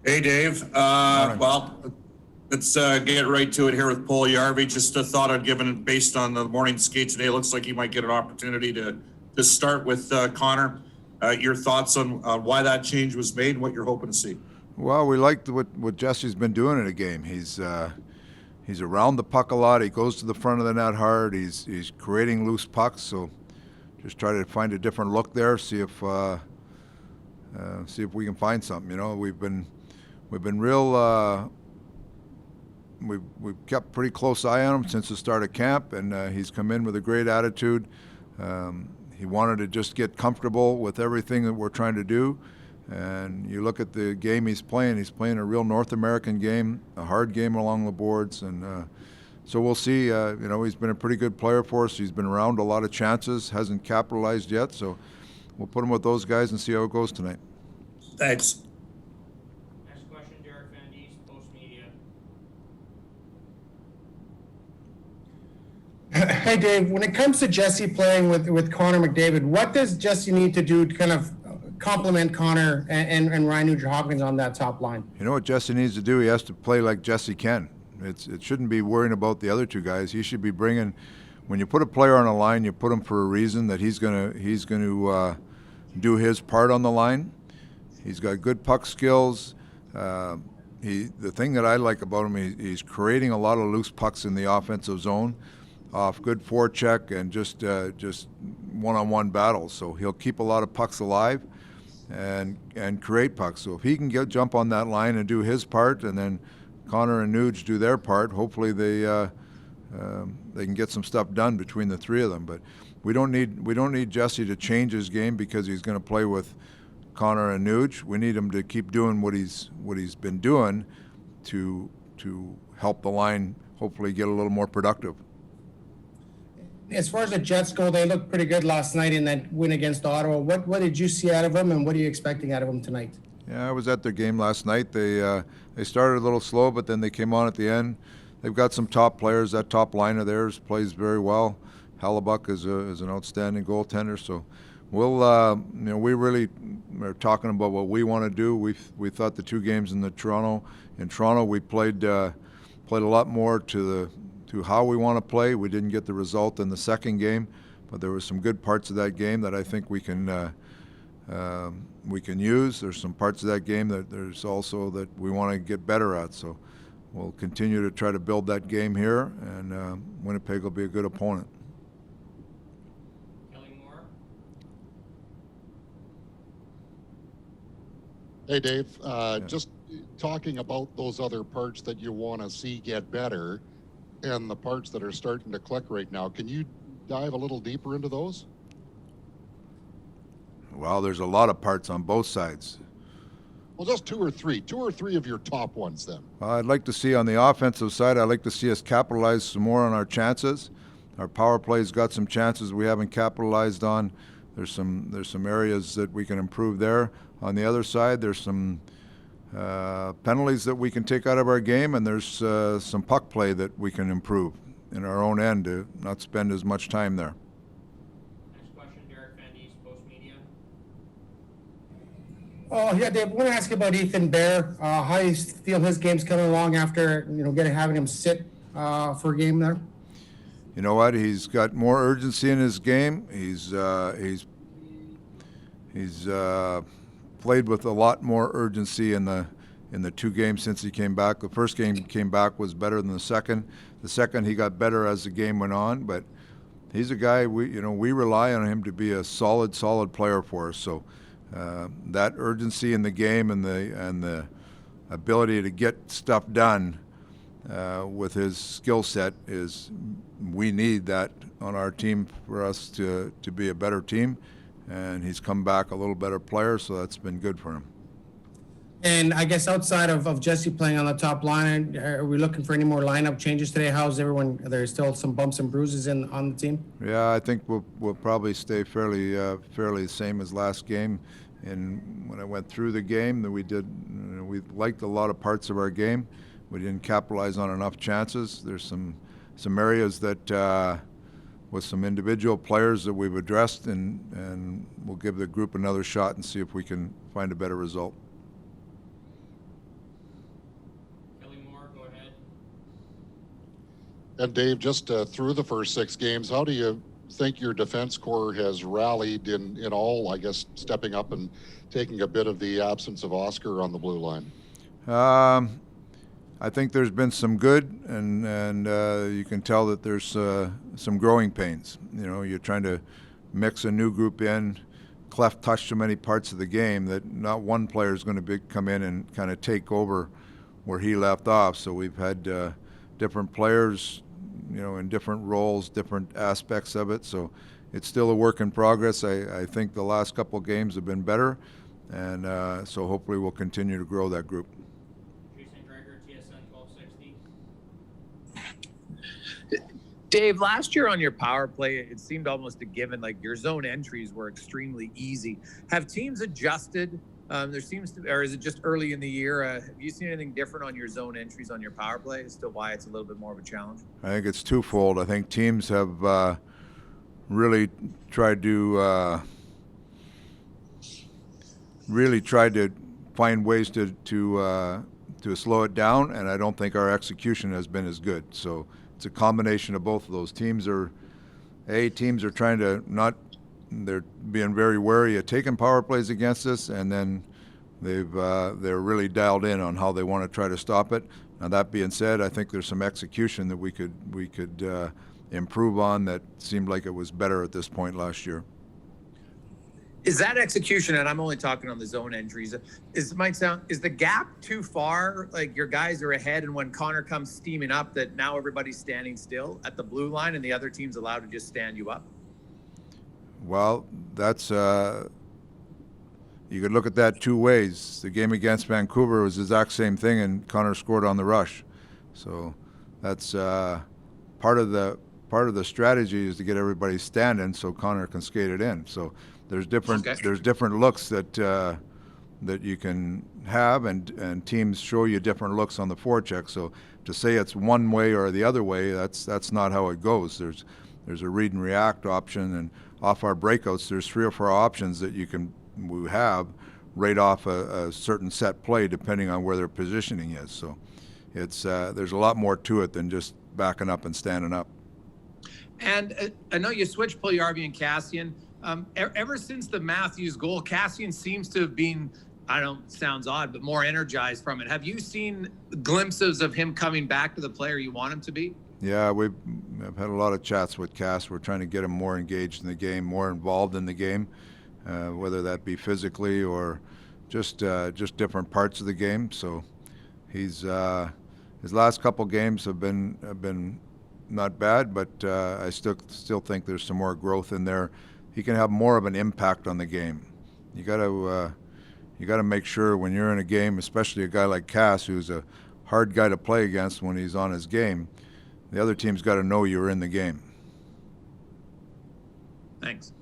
Hey, Dave. Morning. Well, let's get right to it here with Paul Yarvi. Just a thought I'd given based on the morning skate today. Looks like he might get an opportunity to start with Connor. Your thoughts on why that change was made and what you're hoping to see? Well, we liked what Jesse's been doing in the game. He's around the puck a lot. He goes to the front of the net hard. He's creating loose pucks. So just try to find a different look there. See if we can find something. You know, we've been real. We've kept pretty close eye on him since the start of camp, and he's come in with a great attitude. He wanted to just get comfortable with everything that we're trying to do. And you look at the game he's playing a real North American game, a hard game along the boards. And so we'll see. He's been a pretty good player for us. He's been around a lot of chances, hasn't capitalized yet. So we'll put him with those guys and see how it goes tonight. Thanks. Next question, Derek Van Diest, Post Media. Hey, Dave, when it comes to Jesse playing with Connor McDavid, what does Jesse need to do to kind of complement Connor and Ryan Nugent-Hopkins on that top line? You know what Jesse needs to do? He has to play like Jesse can. It shouldn't be worrying about the other two guys. He should be bringing. When you put a player on a line, you put him for a reason that he's going to do his part on the line. He's got good puck skills. The thing that I like about him, he's creating a lot of loose pucks in the offensive zone, off good forecheck and just one-on-one battles. So he'll keep a lot of pucks alive and create pucks. So if he can jump on that line and do his part, and then Connor and Nuge do their part, hopefully they can get some stuff done between the three of them. But we don't need Jesse to change his game because he's going to play with Connor and Nuge. We need him to keep doing what he's been doing to help the line hopefully get a little more productive. As far as the Jets go, they looked pretty good last night in that win against Ottawa. What did you see out of them, and what are you expecting out of them tonight? Yeah, I was at their game last night. They started a little slow, but then they came on at the end. They've got some top players. That top line of theirs plays very well. Hellebuck is an outstanding goaltender. So we really are talking about what we want to do. We thought the two games in Toronto we played a lot more to how we want to play. We didn't get the result in the second game, but there were some good parts of that game that I think we can use. There's some parts of that game that there's also that we want to get better at. So we'll continue to try to build that game here, and Winnipeg will be a good opponent. Kelly Moore. Hey, Dave. Just talking about those other parts that you want to see get better and the parts that are starting to click right now, can you dive a little deeper into those? Well, there's a lot of parts on both sides. Well, just two or three of your top ones then. I'd like to see on the offensive side, I'd like to see us capitalize some more on our chances. Our power play's got some chances we haven't capitalized on. There's some areas that we can improve there. On the other side, there's some penalties that we can take out of our game, and there's some puck play that we can improve in our own end to not spend as much time there. Next question, Derek Van Diest, Post Media. Oh, yeah, Dave, I want to ask you about Ethan Bear. How you feel his game's coming along after having him sit for a game there? You know what? He's got more urgency in his game. He's played with a lot more urgency in the two games since he came back. The first game he came back was better than the second. The second he got better as the game went on, but he's a guy we rely on him to be a solid player for us. So that urgency in the game and the ability to get stuff done with his skill set we need that on our team for us to be a better team. And he's come back a little better player, so that's been good for him. And I guess outside of Jesse playing on the top line, are we looking for any more lineup changes today? How's everyone? Are there still some bumps and bruises on the team? Yeah, I think we'll probably stay fairly the same as last game. And when I went through the game, that we liked a lot of parts of our game. We didn't capitalize on enough chances. There's some areas that with some individual players that we've addressed, and we'll give the group another shot and see if we can find a better result. go ahead. And Dave, just through the first 6 games, how do you think your defense core has rallied in all, I guess, stepping up and taking a bit of the absence of Oscar on the blue line? I think there's been some good, and you can tell that there's some growing pains. You know, you're trying to mix a new group in. Clef touched so many parts of the game that not one player is going to come in and kind of take over where he left off. So we've had different players, you know, in different roles, different aspects of it. So it's still a work in progress. I think the last couple of games have been better, and so hopefully we'll continue to grow that group. Jason Dreger, TSN 1260. Dave, last year on your power play, it seemed almost a given, like your zone entries were extremely easy. Have teams adjusted? There seems to, or is it just early in the year? Have you seen anything different on your zone entries on your power play as to why it's a little bit more of a challenge? I think it's twofold. I think teams have really tried to find ways to slow it down, and I don't think our execution has been as good. So it's a combination of both of those. Teams are trying to not. They're being very wary of taking power plays against us, and then they're really dialed in on how they want to try to stop it. Now that being said, I think there's some execution that we could improve on that seemed like it was better at this point last year. Is that execution, and I'm only talking on the zone entries, is the gap too far? Like your guys are ahead, and when Connor comes steaming up, that now everybody's standing still at the blue line, and the other team's allowed to just stand you up? Well, that's you could look at that two ways. The game against Vancouver was the exact same thing, and Connor scored on the rush. So that's part of the strategy is to get everybody standing so Connor can skate it in. So there's different looks that you can have, and teams show you different looks on the forecheck. So to say it's one way or the other way, that's not how it goes. There's a read and react option, and off our breakouts, there's 3 or 4 options that we have right off a certain set play depending on where their positioning is. So it's there's a lot more to it than just backing up and standing up. And I know you switched Puljujarvi and Cassian. Ever since the Matthews goal, Cassian seems to have been, I don't, sounds odd, but more energized from it. Have you seen glimpses of him coming back to the player you want him to be? Yeah, I've had a lot of chats with Cass. We're trying to get him more engaged in the game, more involved in the game, whether that be physically or just different parts of the game. So he's his last couple games have been not bad, but I still think there's some more growth in there. He can have more of an impact on the game. You got to make sure when you're in a game, especially a guy like Cass, who's a hard guy to play against when he's on his game. The other team's got to know you're in the game. Thanks.